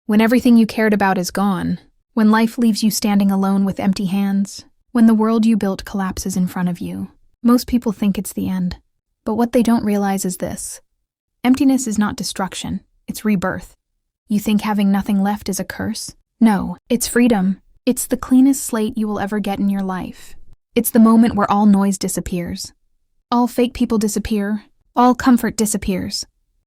When everything you cared about is gone, when life leaves you standing alone with empty hands, when the world you built collapses in front of you, most people think it's the end. But what they don't realize is this. Emptiness is not destruction, it's rebirth. You think having nothing left is a curse? No, it's freedom. It's the cleanest slate you will ever get in your life. It's the moment where all noise disappears. All fake people disappear. All comfort disappears.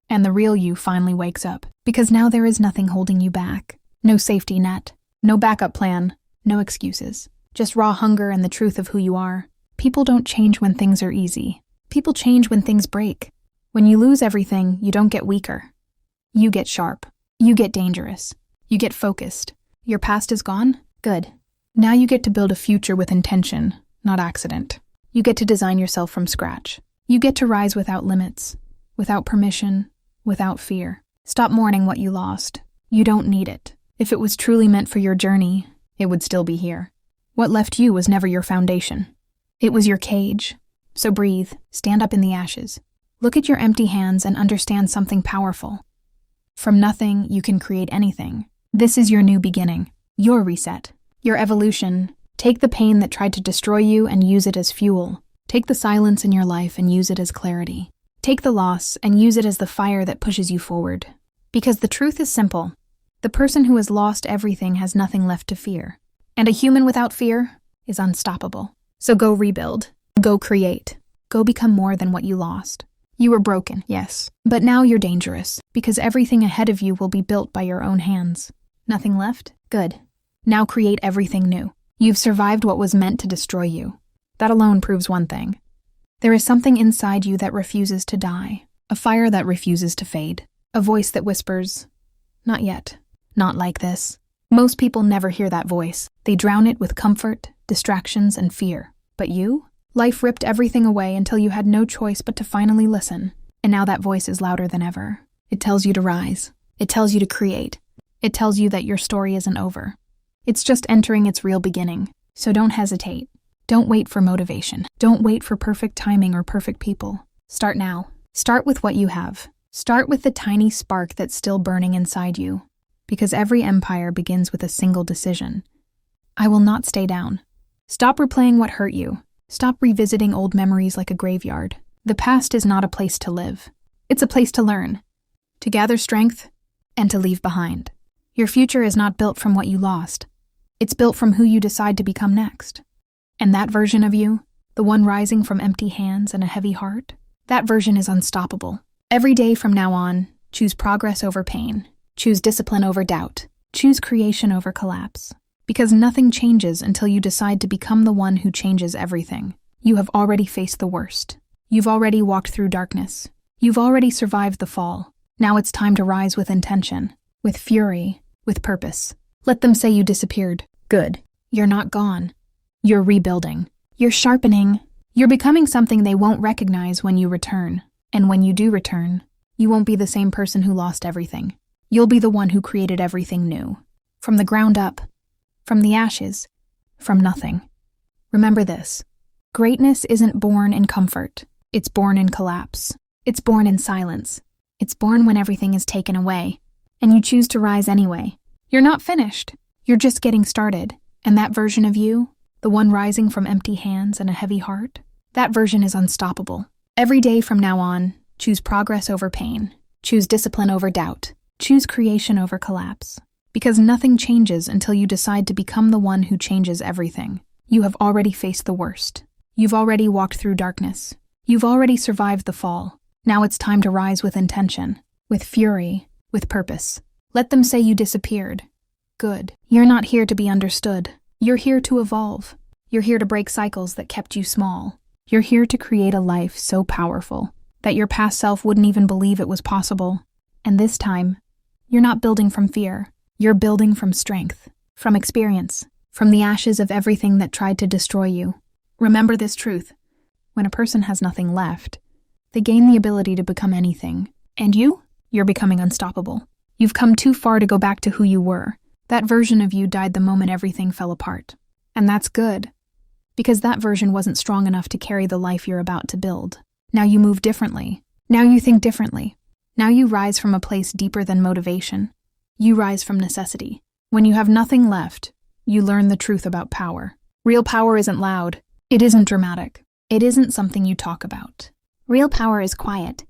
And the real you finally wakes up. Because now there is nothing holding you back. No safety net. No backup plan. No excuses. Just raw hunger and the truth of who you are. People don't change when things are easy. People change when things break. When you lose everything, you don't get weaker. You get sharp. You get dangerous. You get focused. Your past is gone? Good. Now you get to build a future with intention, not accident. You get to design yourself from scratch. You get to rise without limits, without permission, without fear. Stop mourning what you lost. You don't need it. If it was truly meant for your journey, it would still be here. What left you was never your foundation. It was your cage. So breathe, stand up in the ashes. Look at your empty hands and understand something powerful. From nothing, you can create anything. This is your new beginning, your reset, your evolution. Take the pain that tried to destroy you and use it as fuel. Take the silence in your life and use it as clarity. Take the loss and use it as the fire that pushes you forward. Because the truth is simple. The person who has lost everything has nothing left to fear. And a human without fear is unstoppable. So go rebuild. Go create. Go become more than what you lost. You were broken, yes. But now you're dangerous, because everything ahead of you will be built by your own hands. Nothing left? Good. Now create everything new. You've survived what was meant to destroy you. That alone proves one thing. There is something inside you that refuses to die. A fire that refuses to fade. A voice that whispers, "Not yet. Not like this." Most people never hear that voice. They drown it with comfort, distractions, and fear. But you? Life ripped everything away until you had no choice but to finally listen. And now that voice is louder than ever. It tells you to rise. It tells you to create. It tells you that your story isn't over. It's just entering its real beginning. So don't hesitate. Don't wait for motivation. Don't wait for perfect timing or perfect people. Start now. Start with what you have. Start with the tiny spark that's still burning inside you. Because every empire begins with a single decision. I will not stay down. Stop replaying what hurt you. Stop revisiting old memories like a graveyard. The past is not a place to live. It's a place to learn, to gather strength, and to leave behind. Your future is not built from what you lost. It's built from who you decide to become next. And that version of you, the one rising from empty hands and a heavy heart, that version is unstoppable. Every day from now on, choose progress over pain. Choose discipline over doubt. Choose creation over collapse. Because nothing changes until you decide to become the one who changes everything. You have already faced the worst. You've already walked through darkness. You've already survived the fall. Now it's time to rise with intention, with fury, with purpose. Let them say you disappeared. Good. You're not gone. You're rebuilding. You're sharpening. You're becoming something they won't recognize when you return. And when you do return, you won't be the same person who lost everything. You'll be the one who created everything new. From the ground up. From the ashes. From nothing. Remember this. Greatness isn't born in comfort. It's born in collapse. It's born in silence. It's born when everything is taken away. And you choose to rise anyway. You're not finished. You're just getting started. And that version of you, the one rising from empty hands and a heavy heart, that version is unstoppable. Every day from now on, choose progress over pain. Choose discipline over doubt. Choose creation over collapse. Because nothing changes until you decide to become the one who changes everything. You have already faced the worst. You've already walked through darkness. You've already survived the fall. Now it's time to rise with intention, with fury, with purpose. Let them say you disappeared. Good. You're not here to be understood. You're here to evolve. You're here to break cycles that kept you small. You're here to create a life so powerful that your past self wouldn't even believe it was possible. And this time, you're not building from fear. You're building from strength, from experience, from the ashes of everything that tried to destroy you. Remember this truth. When a person has nothing left, they gain the ability to become anything. And you're becoming unstoppable. You've come too far to go back to who you were. That version of you died the moment everything fell apart. And that's good, because that version wasn't strong enough to carry the life you're about to build. Now you move differently. Now you think differently. Now you rise from a place deeper than motivation. You rise from necessity. When you have nothing left, you learn the truth about power. Real power isn't loud. It isn't dramatic. It isn't something you talk about. Real power is quiet,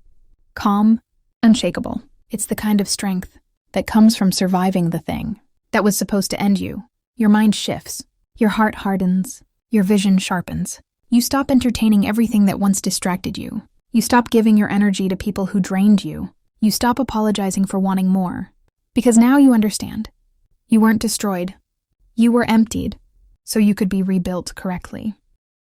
calm, unshakable. It's the kind of strength that comes from surviving the thing that was supposed to end you. Your mind shifts. Your heart hardens. Your vision sharpens. You stop entertaining everything that once distracted you. You stop giving your energy to people who drained you. You stop apologizing for wanting more. Because now you understand. You weren't destroyed. You were emptied, so you could be rebuilt correctly.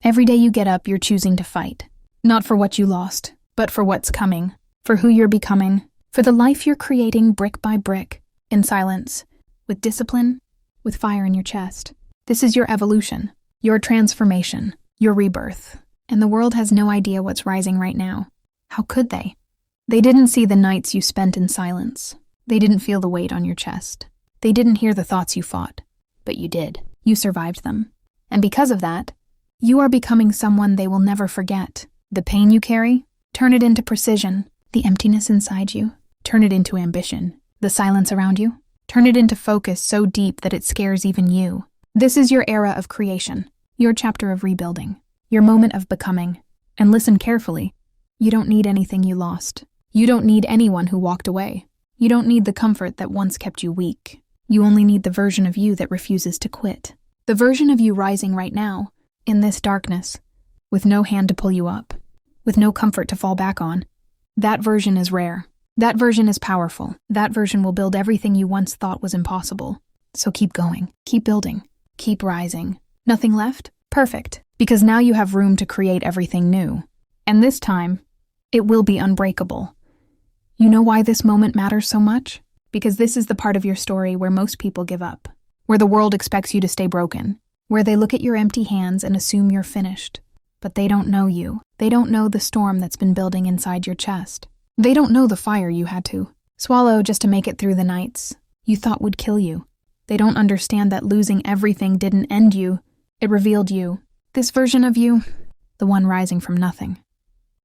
Every day you get up, you're choosing to fight. Not for what you lost, but for what's coming, for who you're becoming, for the life you're creating brick by brick, in silence, with discipline, with fire in your chest. This is your evolution, your transformation, your rebirth. And the world has no idea what's rising right now. How could they? They didn't see the nights you spent in silence. They didn't feel the weight on your chest. They didn't hear the thoughts you fought. But you did. You survived them. And because of that, you are becoming someone they will never forget. The pain you carry, turn it into precision. The emptiness inside you, turn it into ambition. The silence around you, turn it into focus so deep that it scares even you. This is your era of creation, your chapter of rebuilding, your moment of becoming. And listen carefully. You don't need anything you lost. You don't need anyone who walked away. You don't need the comfort that once kept you weak. You only need the version of you that refuses to quit. The version of you rising right now, in this darkness, with no hand to pull you up, with no comfort to fall back on. That version is rare. That version is powerful. That version will build everything you once thought was impossible. So keep going. Keep building. Keep rising. Nothing left? Perfect. Because now you have room to create everything new. And this time, it will be unbreakable. You know why this moment matters so much? Because this is the part of your story where most people give up, where the world expects you to stay broken, where they look at your empty hands and assume you're finished. But they don't know you. They don't know the storm that's been building inside your chest. They don't know the fire you had to swallow just to make it through the nights you thought would kill you. They don't understand that losing everything didn't end you. It revealed you. This version of you, the one rising from nothing,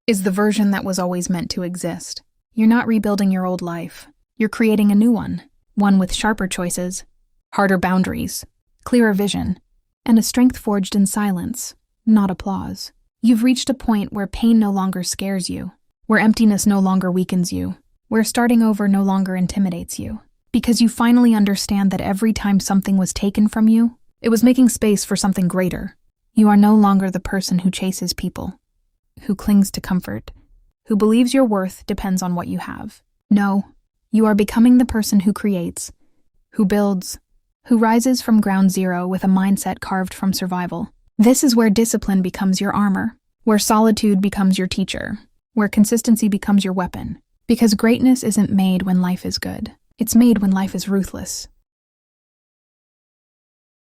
is the version that was always meant to exist. You're not rebuilding your old life. You're creating a new one with sharper choices, harder boundaries, clearer vision, and a strength forged in silence, not applause. You've reached a point where pain no longer scares you, where emptiness no longer weakens you, where starting over no longer intimidates you, because you finally understand that every time something was taken from you, it was making space for something greater. You are no longer the person who chases people, who clings to comfort, who believes your worth depends on what you have. No. You are becoming the person who creates, who builds, who rises from ground zero with a mindset carved from survival. This is where discipline becomes your armor, where solitude becomes your teacher, where consistency becomes your weapon. Because greatness isn't made when life is good. It's made when life is ruthless.